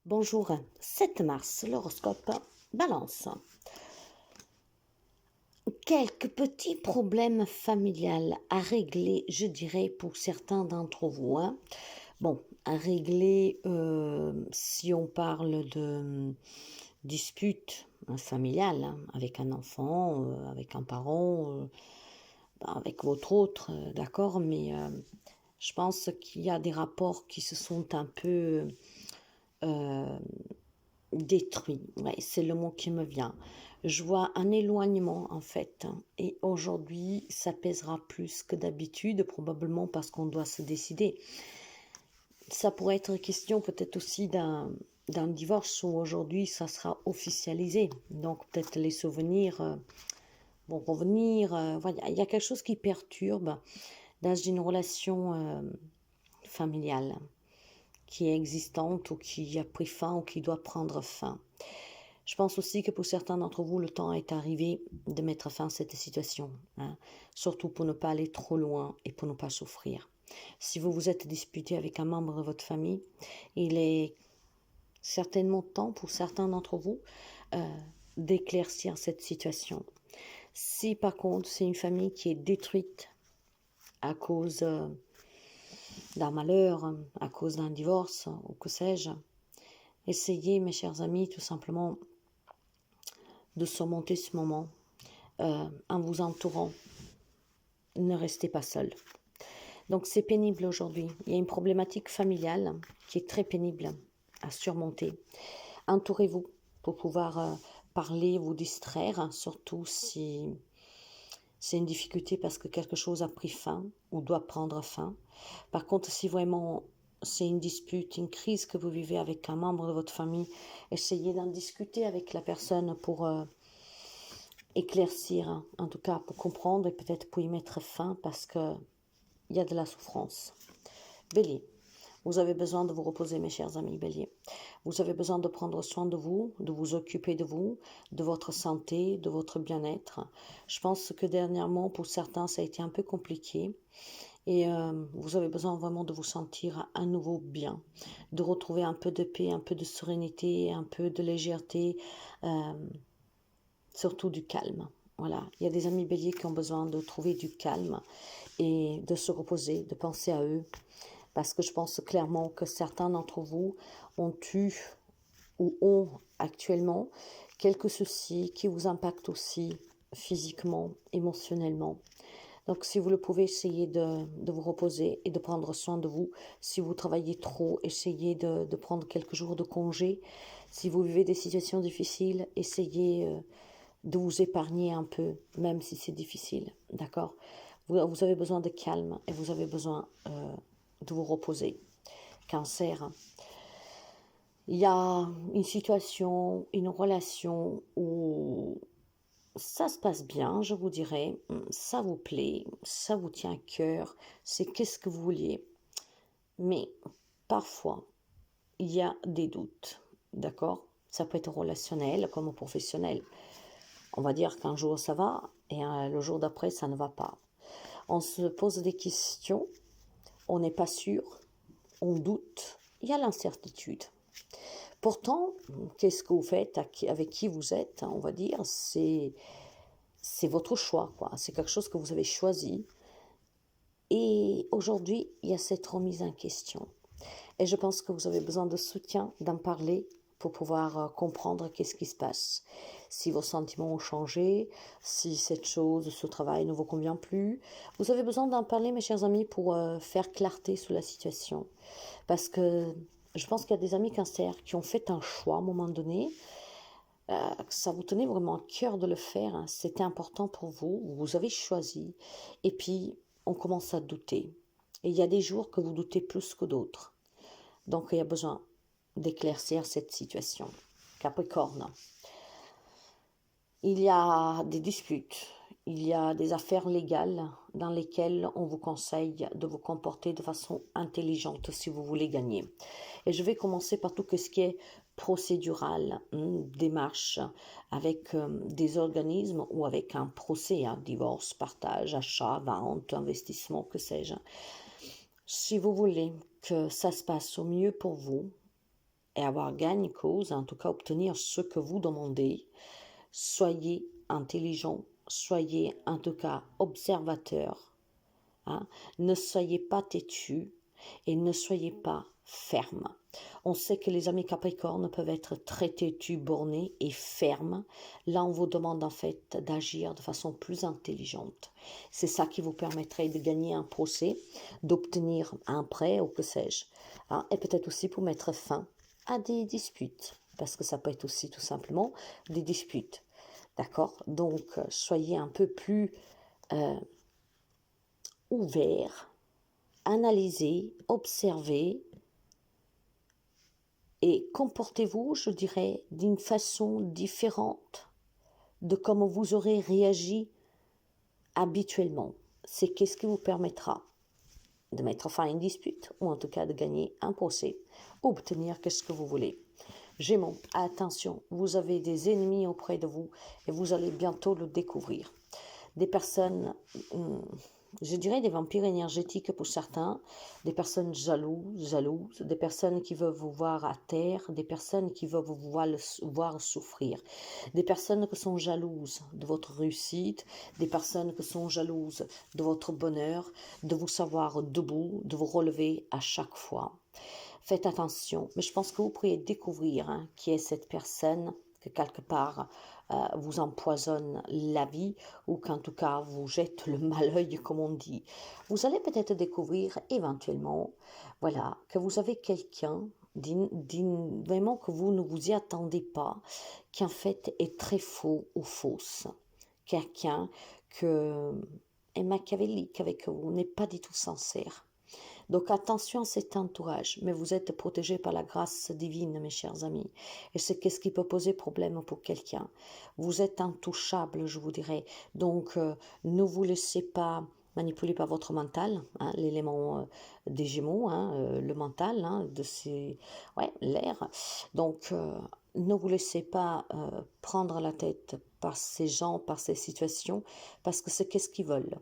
Bonjour, 7 mars, l'horoscope Balance. Quelques petits problèmes familiales à régler, je dirais, pour certains d'entre vous, hein. Bon, à régler, si on parle de disputes familiales, hein, avec un enfant, avec un parent, avec votre autre, d'accord, mais je pense qu'il y a des rapports qui se sont un peu euh, détruits. Ouais, c'est le mot qui me vient. Je vois un éloignement en fait, hein, et aujourd'hui ça pèsera plus que d'habitude, probablement parce qu'on doit se décider. Ça pourrait être question peut-être aussi d'un divorce où aujourd'hui ça sera officialisé. Donc peut-être les souvenirs vont revenir. Voilà, il y a quelque chose qui perturbe dans une relation familiale qui est existante ou qui a pris fin ou qui doit prendre fin. Je pense aussi que pour certains d'entre vous, le temps est arrivé de mettre fin à cette situation, hein, surtout pour ne pas aller trop loin et pour ne pas souffrir. Si vous vous êtes disputé avec un membre de votre famille, il est certainement temps pour certains d'entre vous d'éclaircir cette situation. Si par contre c'est une famille qui est détruite à cause d'un malheur, à cause d'un divorce ou que sais-je, essayez, mes chers amis, tout simplement de surmonter ce moment en vous entourant. Ne restez pas seul. Donc c'est pénible aujourd'hui. Il y a une problématique familiale qui est très pénible à surmonter. Entourez-vous pour pouvoir parler, vous distraire, hein, surtout si c'est une difficulté parce que quelque chose a pris fin ou doit prendre fin. Par contre, si vraiment c'est une dispute, une crise que vous vivez avec un membre de votre famille, essayez d'en discuter avec la personne pour éclaircir, hein, en tout cas pour comprendre et peut-être pour y mettre fin parce que il y a de la souffrance. Bélier, vous avez besoin de vous reposer, mes chers amis Bélier. Vous avez besoin de prendre soin de vous occuper de vous, de votre santé, de votre bien-être. Je pense que dernièrement, pour certains, ça a été un peu compliqué. Et vous avez besoin vraiment de vous sentir à nouveau bien, de retrouver un peu de paix, un peu de sérénité, un peu de légèreté, euh, surtout du calme. Voilà, il y a des amis béliers qui ont besoin de trouver du calme et de se reposer, de penser à eux, parce que je pense clairement que certains d'entre vous ont eu ou ont actuellement quelques soucis qui vous impactent aussi physiquement, émotionnellement. Donc, si vous le pouvez, essayez de vous reposer et de prendre soin de vous. Si vous travaillez trop, essayez de prendre quelques jours de congé. Si vous vivez des situations difficiles, essayez de vous épargner un peu, même si c'est difficile. D'accord? Vous avez besoin de calme et vous avez besoin de vous reposer. Cancer, il y a une situation, une relation où ça se passe bien, je vous dirais, ça vous plaît, ça vous tient à cœur, c'est qu'est-ce que vous vouliez. Mais parfois, il y a des doutes, d'accord? Ça peut être relationnel comme professionnel. On va dire qu'un jour ça va et le jour d'après ça ne va pas. On se pose des questions, on n'est pas sûr, on doute, il y a l'incertitude. Pourtant, qu'est-ce que vous faites, avec qui vous êtes, on va dire, c'est votre choix, quoi. C'est quelque chose que vous avez choisi. Et aujourd'hui, il y a cette remise en question. Et je pense que vous avez besoin de soutien, d'en parler pour pouvoir comprendre qu'est-ce qui se passe. Si vos sentiments ont changé, si cette chose, ce travail ne vous convient plus. Vous avez besoin d'en parler, mes chers amis, pour faire clarté sur la situation. Parce que je pense qu'il y a des amis cancers qui ont fait un choix à un moment donné, que ça vous tenait vraiment à cœur de le faire, hein. C'était important pour vous, vous avez choisi, et puis on commence à douter. Et il y a des jours que vous doutez plus que d'autres. Donc il y a besoin d'éclaircir cette situation. Capricorne, il y a des disputes, il y a des affaires légales dans lesquelles on vous conseille de vous comporter de façon intelligente si vous voulez gagner. Et je vais commencer par tout ce qui est procédural, démarche avec des organismes ou avec un procès, hein, divorce, partage, achat, vente, investissement, que sais-je. Si vous voulez que ça se passe au mieux pour vous, et avoir gain de cause, en tout cas obtenir ce que vous demandez, soyez intelligent, soyez en tout cas observateur, hein. Ne soyez pas têtu et ne soyez pas ferme. On sait que les amis Capricorne peuvent être très têtus, bornés et fermes. Là, on vous demande en fait d'agir de façon plus intelligente. C'est ça qui vous permettrait de gagner un procès, d'obtenir un prêt ou que sais-je, hein, et peut-être aussi pour mettre fin à des disputes, parce que ça peut être aussi tout simplement des disputes. D'accord? Donc, soyez un peu plus ouverts, analysez, observez et comportez-vous, je dirais, d'une façon différente de comment vous aurez réagi habituellement. C'est qu'est-ce qui vous permettra de mettre fin à une dispute ou en tout cas de gagner un procès, obtenir qu'est-ce que vous voulez. Gémeaux, attention, vous avez des ennemis auprès de vous et vous allez bientôt le découvrir. Des personnes, je dirais des vampires énergétiques pour certains, des personnes jalouses, des personnes qui veulent vous voir à terre, des personnes qui veulent vous voir souffrir, des personnes qui sont jalouses de votre réussite, des personnes qui sont jalouses de votre bonheur, de vous savoir debout, de vous relever à chaque fois. Faites attention, mais je pense que vous pourriez découvrir qui est cette personne que quelque part vous empoisonne la vie ou qu'en tout cas vous jette le malheur comme on dit. Vous allez peut-être découvrir éventuellement, voilà, que vous avez quelqu'un vraiment que vous ne vous y attendez pas, qui en fait est très faux ou fausse. Quelqu'un que est machiavélique avec vous, n'est pas du tout sincère. Donc attention à cet entourage, mais vous êtes protégés par la grâce divine, mes chers amis. Et c'est qu'est-ce qui peut poser problème pour quelqu'un. Vous êtes intouchable, je vous dirais. Donc ne vous laissez pas manipuler par votre mental, hein, l'élément des Gémeaux, hein, le mental, hein, l'air. Donc ne vous laissez pas prendre la tête par ces gens, par ces situations, parce que c'est qu'est-ce qu'ils veulent.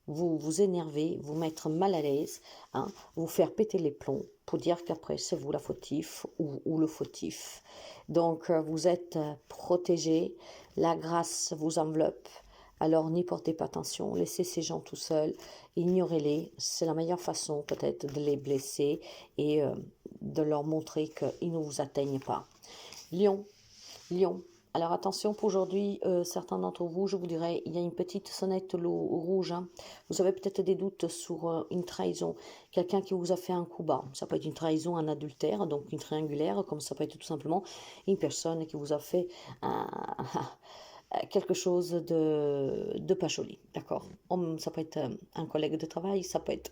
Vous énerver, vous mettre mal à l'aise, hein, vous faire péter les plombs pour dire qu'après c'est vous la fautif ou le fautif. Donc vous êtes protégé, la grâce vous enveloppe, alors n'y portez pas attention, laissez ces gens tout seuls, ignorez-les, c'est la meilleure façon peut-être de les blesser et de leur montrer qu'ils ne vous atteignent pas. Lion, alors attention pour aujourd'hui, certains d'entre vous, je vous dirais, il y a une petite sonnette rouge. Hein. Vous avez peut-être des doutes sur une trahison, quelqu'un qui vous a fait un coup bas. Ça peut être une trahison, un adultère, donc une triangulaire, comme ça peut être tout simplement une personne qui vous a fait quelque chose de pas joli, d'accord. Ça peut être un collègue de travail, ça peut être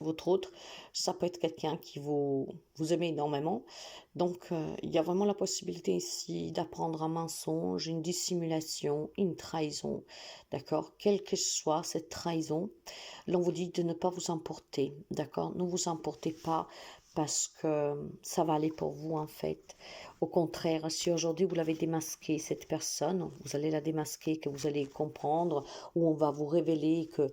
votre autre, ça peut être quelqu'un qui vous aimez énormément. Donc, il y a vraiment la possibilité ici d'apprendre un mensonge, une dissimulation, une trahison, d'accord? Quelle que soit cette trahison, l'on vous dit de ne pas vous emporter, d'accord? Ne vous emportez pas parce que ça va aller pour vous en fait. Au contraire, si aujourd'hui vous l'avez démasqué, cette personne, vous allez la démasquer, que vous allez comprendre, ou on va vous révéler que,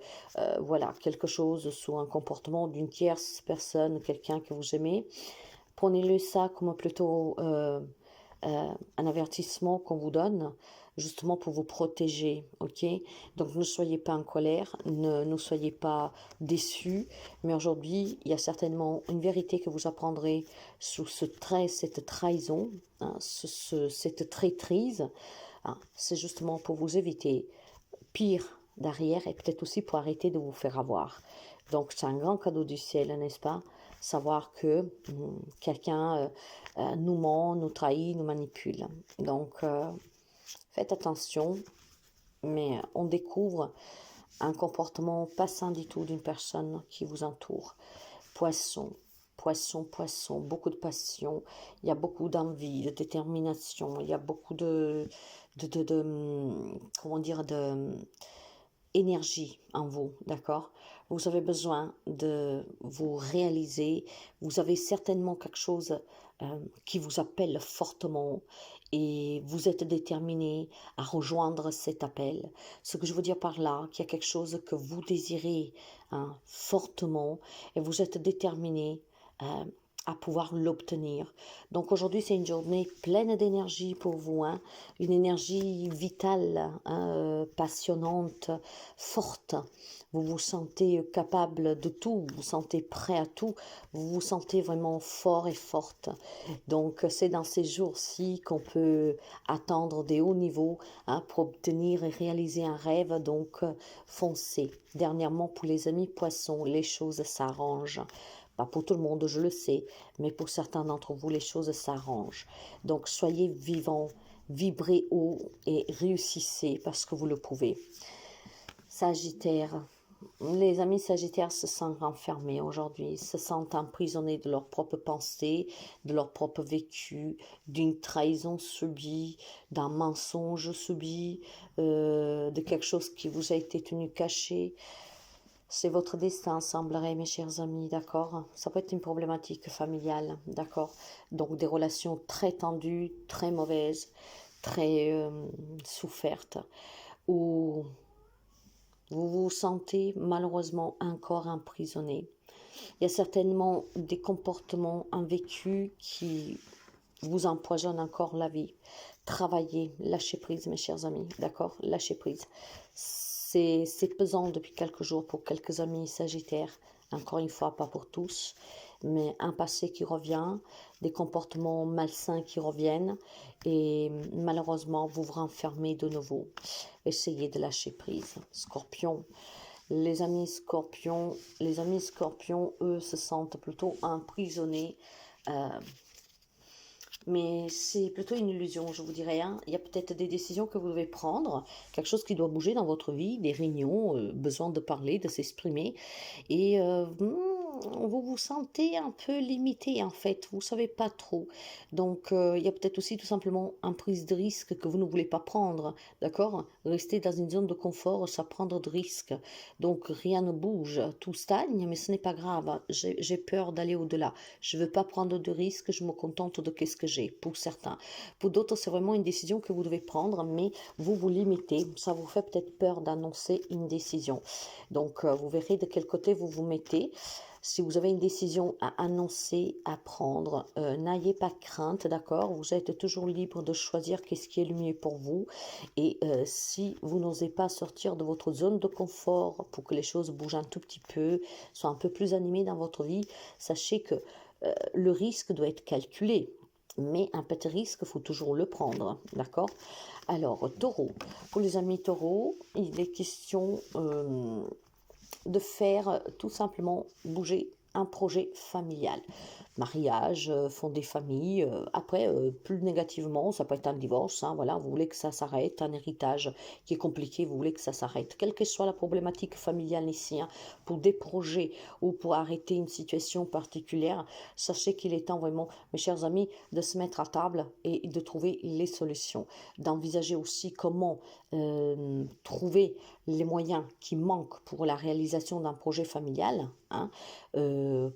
voilà, quelque chose sous un comportement d'une tierce personne, quelqu'un que vous aimez, prenez-le ça comme plutôt un avertissement qu'on vous donne, justement pour vous protéger, ok? Donc ne soyez pas en colère, ne soyez pas déçus, mais aujourd'hui, il y a certainement une vérité que vous apprendrez sous cette trahison, hein, cette traîtrise, hein, c'est justement pour vous éviter pire derrière et peut-être aussi pour arrêter de vous faire avoir. Donc c'est un grand cadeau du ciel, n'est-ce pas? Savoir que quelqu'un nous ment, nous trahit, nous manipule. Donc faites attention, mais on découvre un comportement pas sain du tout d'une personne qui vous entoure. Poisson, beaucoup de passion, il y a beaucoup d'envie, de détermination, il y a beaucoup comment dire, énergie en vous, d'accord? Vous avez besoin de vous réaliser, vous avez certainement quelque chose qui vous appelle fortement et vous êtes déterminé à rejoindre cet appel. Ce que je veux dire par là, qu'il y a quelque chose que vous désirez fortement et vous êtes déterminé à pouvoir l'obtenir. Donc aujourd'hui, c'est une journée pleine d'énergie pour vous, hein, une énergie vitale, hein, passionnante, forte. Vous vous sentez capable de tout, vous vous sentez prêt à tout, vous vous sentez vraiment fort et forte. Donc c'est dans ces jours-ci qu'on peut atteindre des hauts niveaux, hein, pour obtenir et réaliser un rêve. Donc foncez. Dernièrement, pour les amis poissons, les choses s'arrangent. Pas pour tout le monde, je le sais, mais pour certains d'entre vous, les choses s'arrangent. Donc soyez vivants, vibrez haut et réussissez parce que vous le pouvez. Sagittaire, les amis Sagittaires se sentent renfermés aujourd'hui, se sentent emprisonnés de leurs propres pensées, de leur propre vécu, d'une trahison subie, d'un mensonge subi, de quelque chose qui vous a été tenu caché. C'est votre destin, semblerait, mes chers amis, d'accord? Ça peut être une problématique familiale, d'accord? Donc des relations très tendues, très mauvaises, très souffertes, où vous vous sentez malheureusement encore emprisonné. Il y a certainement des comportements, un vécu qui vous empoisonne encore la vie. Travaillez, lâchez prise, mes chers amis, d'accord? Lâchez prise. C'est pesant depuis quelques jours pour quelques amis sagittaires, encore une fois, pas pour tous, mais un passé qui revient, des comportements malsains qui reviennent, et malheureusement, vous vous renfermez de nouveau. Essayez de lâcher prise. Scorpion, les amis scorpions, eux, se sentent plutôt emprisonnés. Mais c'est plutôt une illusion, je vous dirais, hein. Il y a peut-être des décisions que vous devez prendre, quelque chose qui doit bouger dans votre vie, des réunions, besoin de parler, de s'exprimer. Et vous vous sentez un peu limité, en fait. Vous ne savez pas trop. Donc, il y a peut-être aussi tout simplement une prise de risque que vous ne voulez pas prendre. D'accord? Rester dans une zone de confort, ça prendre de risques. Donc, rien ne bouge. Tout stagne, mais ce n'est pas grave. J'ai peur d'aller au-delà. Je ne veux pas prendre de risques. Je me contente de ce que j'ai, pour certains. Pour d'autres, c'est vraiment une décision que vous devez prendre, mais vous vous limitez. Ça vous fait peut-être peur d'annoncer une décision. Donc, vous verrez de quel côté vous vous mettez. Si vous avez une décision à annoncer, à prendre, n'ayez pas crainte, d'accord? Vous êtes toujours libre de choisir qu'est-ce qui est le mieux pour vous. Et si vous n'osez pas sortir de votre zone de confort pour que les choses bougent un tout petit peu, soient un peu plus animées dans votre vie, sachez que le risque doit être calculé. Mais un petit risque, il faut toujours le prendre, d'accord? Alors, taureau. Pour les amis taureaux, il est question de faire tout simplement bouger un projet familial. Mariage, fonder famille, après, plus négativement, ça peut être un divorce, hein, voilà, vous voulez que ça s'arrête, un héritage qui est compliqué, vous voulez que ça s'arrête. Quelle que soit la problématique familiale ici, hein, pour des projets ou pour arrêter une situation particulière, sachez qu'il est temps vraiment, mes chers amis, de se mettre à table et de trouver les solutions. D'envisager aussi comment trouver les moyens qui manquent pour la réalisation d'un projet familial, hein,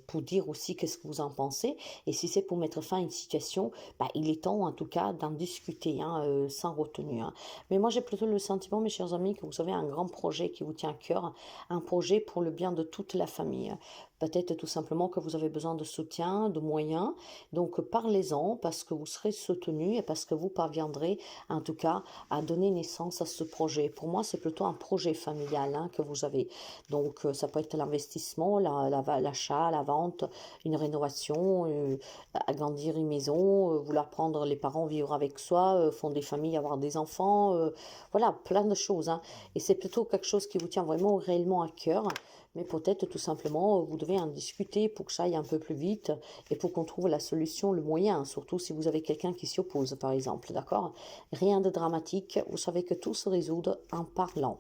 pour dire aussi qu'est-ce que vous en pensez, et si c'est pour mettre fin à une situation, bah, il est temps en tout cas d'en discuter, hein, sans retenue, hein. Mais moi j'ai plutôt le sentiment, mes chers amis, que vous avez un grand projet qui vous tient à cœur, un projet pour le bien de toute la famille. Peut-être tout simplement que vous avez besoin de soutien, de moyens, donc parlez-en parce que vous serez soutenu et parce que vous parviendrez en tout cas à donner naissance à ce projet. Pour moi, c'est plutôt un projet familial, hein, que vous avez. Donc, ça peut être l'investissement, l'achat, la vente, une rénovation, agrandir une maison, vouloir prendre les parents, vivre avec soi, fonder des familles, avoir des enfants, voilà, plein de choses, hein. Et c'est plutôt quelque chose qui vous tient vraiment réellement à cœur. Mais peut-être tout simplement, vous devez en discuter pour que ça aille un peu plus vite et pour qu'on trouve la solution, le moyen, surtout si vous avez quelqu'un qui s'y oppose, par exemple, d'accord? Rien de dramatique, vous savez que tout se résout en parlant.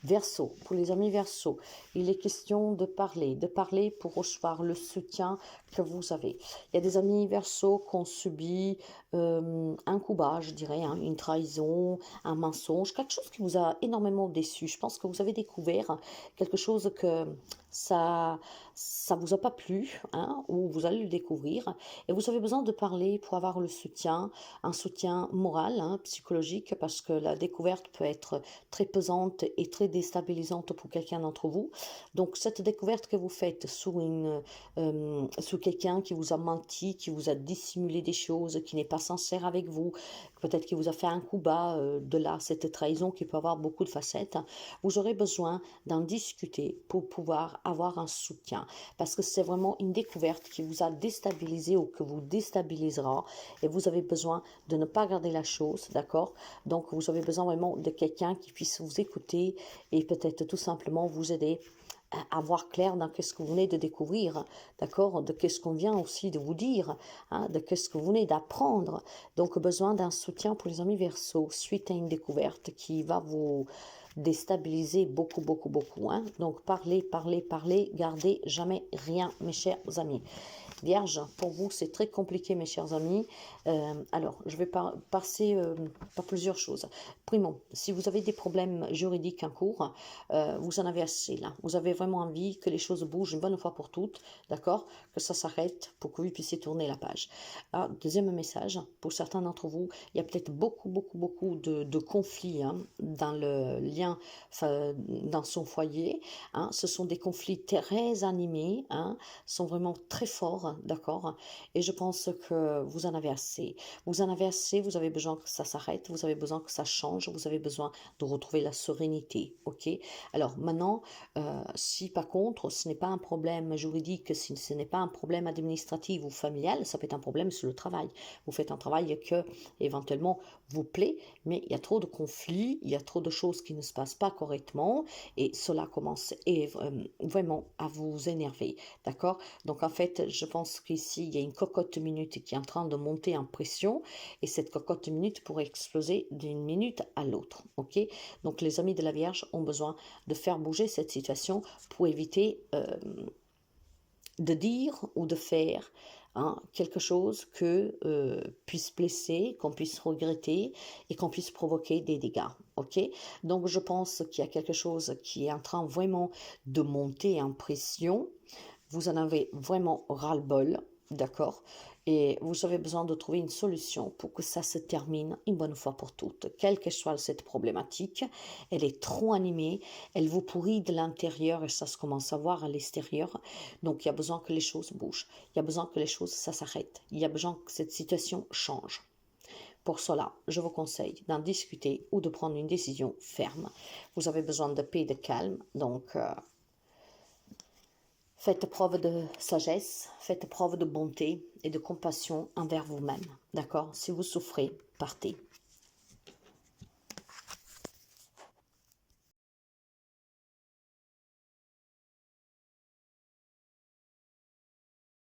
Verseau, pour les amis Verseau, il est question de parler pour recevoir le soutien que vous avez. Il y a des amis Verseau qui ont subi un coup bas, je dirais, hein, une trahison, un mensonge, quelque chose qui vous a énormément déçu. Je pense que vous avez découvert quelque chose que ça vous a pas plu, hein, ou vous allez le découvrir, et vous avez besoin de parler pour avoir le soutien, un soutien moral, hein, psychologique, parce que la découverte peut être très pesante et très déstabilisante pour quelqu'un d'entre vous. Donc cette découverte que vous faites sous surtout quelqu'un qui vous a menti, qui vous a dissimulé des choses, qui n'est pas sincère avec vous, peut-être qui vous a fait un coup bas, de là, cette trahison qui peut avoir beaucoup de facettes. Vous aurez besoin d'en discuter pour pouvoir avoir un soutien, parce que c'est vraiment une découverte qui vous a déstabilisé ou que vous déstabilisera, et vous avez besoin de ne pas garder la chose, d'accord? Donc, vous avez besoin vraiment de quelqu'un qui puisse vous écouter et peut-être tout simplement vous aider à voir clair dans qu'est-ce que vous venez de découvrir, d'accord, de qu'est-ce qu'on vient aussi de vous dire, hein, de qu'est-ce que vous venez d'apprendre. Donc, besoin d'un soutien pour les amis Verseau suite à une découverte qui va vous déstabiliser beaucoup, beaucoup, beaucoup. Hein. Donc, parlez, parlez, parlez, gardez jamais rien, mes chers amis. Vierge, pour vous, c'est très compliqué, mes chers amis. Alors, je vais passer par plusieurs choses. Primo, si vous avez des problèmes juridiques en cours, vous en avez assez là. Vous avez vraiment envie que les choses bougent une bonne fois pour toutes, d'accord? Que ça s'arrête pour que vous puissiez tourner la page. Ah, deuxième message, pour certains d'entre vous, il y a peut-être beaucoup, beaucoup, beaucoup de conflits hein, dans le lien, dans son foyer. Hein. Ce sont des conflits très animés, hein, sont vraiment très forts, d'accord? Et je pense que vous en avez assez. Vous en avez assez, vous avez besoin que ça s'arrête, vous avez besoin que ça change, vous avez besoin de retrouver la sérénité, ok? Alors maintenant, si par contre ce n'est pas un problème juridique, si ce n'est pas un problème administratif ou familial, ça peut être un problème sur le travail. Vous faites un travail que éventuellement vous plaît, mais il y a trop de conflits, il y a trop de choses qui ne se passent pas correctement et cela commence vraiment à vous énerver, d'accord? Donc en fait, je pense qu'ici, il y a une cocotte minute qui est en train de monter en pression et cette cocotte minute pourrait exploser d'une minute à l'autre, ok? Donc les amis de la Vierge ont besoin de faire bouger cette situation pour éviter de dire ou de faire hein, quelque chose que puisse blesser, qu'on puisse regretter et qu'on puisse provoquer des dégâts. Ok? Donc je pense qu'il y a quelque chose qui est en train vraiment de monter en pression. Vous en avez vraiment ras-le-bol, d'accord? Et vous avez besoin de trouver une solution pour que ça se termine une bonne fois pour toutes. Quelle que soit cette problématique, elle est trop animée, elle vous pourrit de l'intérieur et ça se commence à voir à l'extérieur. Donc il y a besoin que les choses bougent, il y a besoin que les choses ça s'arrête, il y a besoin que cette situation change. Pour cela, je vous conseille d'en discuter ou de prendre une décision ferme. Vous avez besoin de paix et de calme, donc faites preuve de sagesse, faites preuve de bonté et de compassion envers vous-même. D'accord? Si vous souffrez, partez.